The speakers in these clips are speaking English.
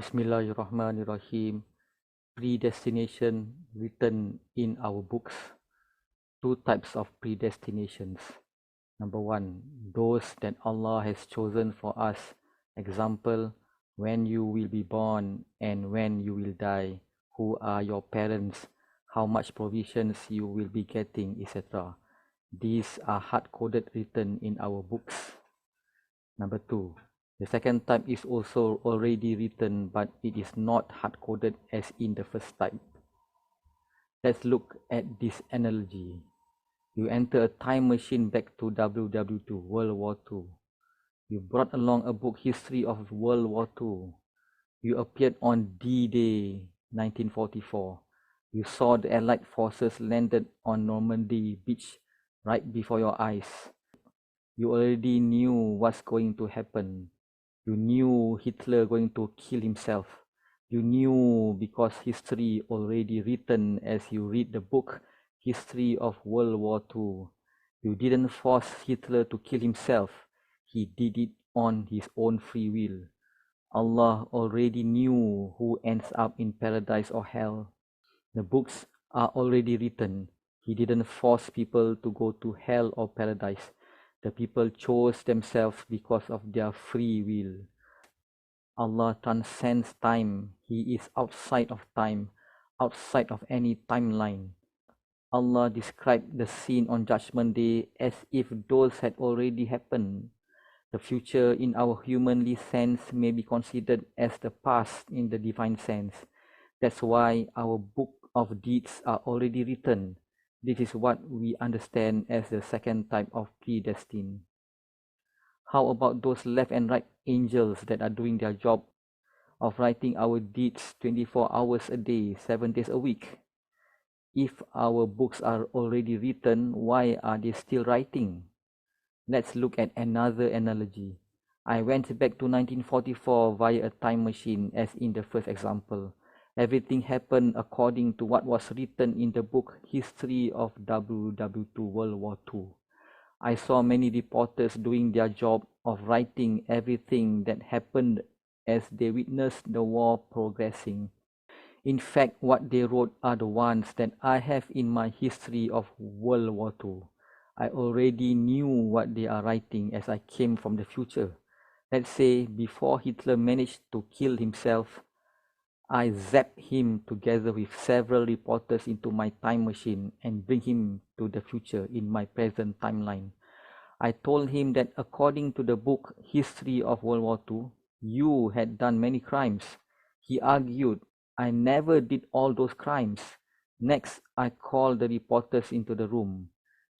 Bismillahirrahmanirrahim. Predestination written in our books. Two types of predestinations. Number one, those that Allah has chosen for us. Example, when you will be born and when you will die, who are your parents, how much provisions you will be getting, etc. These are hard-coded written in our books. Number two, the second type is also already written, but it is not hard-coded as in the first type. Let's look at this analogy. You enter a time machine back to WW2, World War II. You brought along a book history of World War II. You appeared on D-Day 1944. You saw the Allied forces landed on Normandy beach right before your eyes. You already knew what's going to happen. You knew Hitler going to kill himself. You knew because history already written as you read the book History of World War II. You didn't force Hitler to kill himself. He did it on his own free will. Allah already knew who ends up in paradise or hell. The books are already written. He didn't force people to go to hell or paradise. The people chose themselves because of their free will. Allah transcends time. He is outside of time, outside of any timeline. Allah described the scene on Judgment Day as if those had already happened. The future in our humanly sense may be considered as the past in the divine sense. That's why our book of deeds are already written. This is what we understand as the second type of predestined. How about those left and right angels that are doing their job of writing our deeds 24 hours a day, 7 days a week? If our books are already written, why are they still writing? Let's look at another analogy. I went back to 1944 via a time machine as in the first example. Everything happened according to what was written in the book History of WW2 World War II. I saw many reporters doing their job of writing everything that happened as they witnessed the war progressing. In fact, what they wrote are the ones that I have in my History of World War II. I already knew what they are writing as I came from the future. Let's say before Hitler managed to kill himself, I zapped him together with several reporters into my time machine and bring him to the future in my present timeline. I told him that according to the book History of World War II, you had done many crimes. He argued, I never did all those crimes. Next, I called the reporters into the room.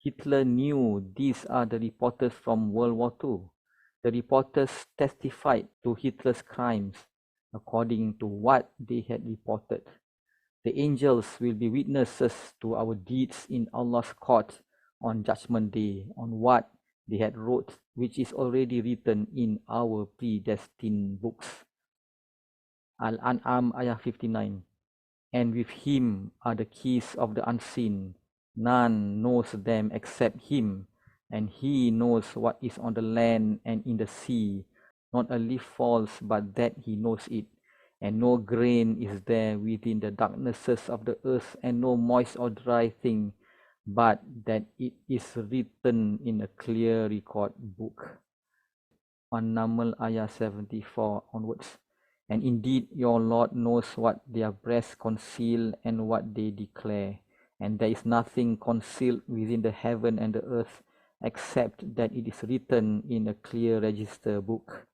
Hitler knew these are the reporters from World War II. The reporters testified to Hitler's crimes according to what they had reported. The angels will be witnesses to our deeds in Allah's court on Judgment Day, on what they had wrote, which is already written in our predestined books. Al-An'am ayah 59. And with him are the keys of the unseen. None knows them except him, and he knows what is on the land and in the sea. Not a leaf falls, but that he knows it. And no grain is there within the darknesses of the earth, and no moist or dry thing, but that it is written in a clear record book. On Namal ayah 74 onwards. And indeed your Lord knows what their breasts conceal and what they declare. And there is nothing concealed within the heaven and the earth, except that it is written in a clear register book.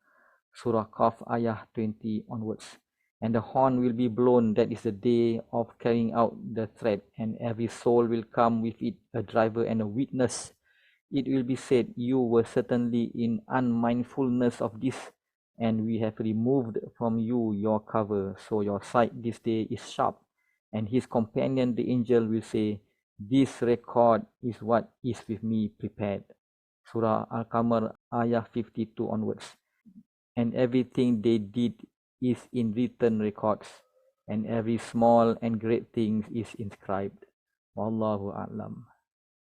Surah Qaf ayah 20 onwards. And the horn will be blown, that is the day of carrying out the threat, and every soul will come with it, a driver and a witness. It will be said, you were certainly in unmindfulness of this, and we have removed from you your cover, so your sight this day is sharp. And his companion, the angel, will say, this record is what is with me prepared. Surah Al-Qamar, ayah 52 onwards. And everything they did is in written records, and every small and great thing is inscribed. Wallahu a'lam.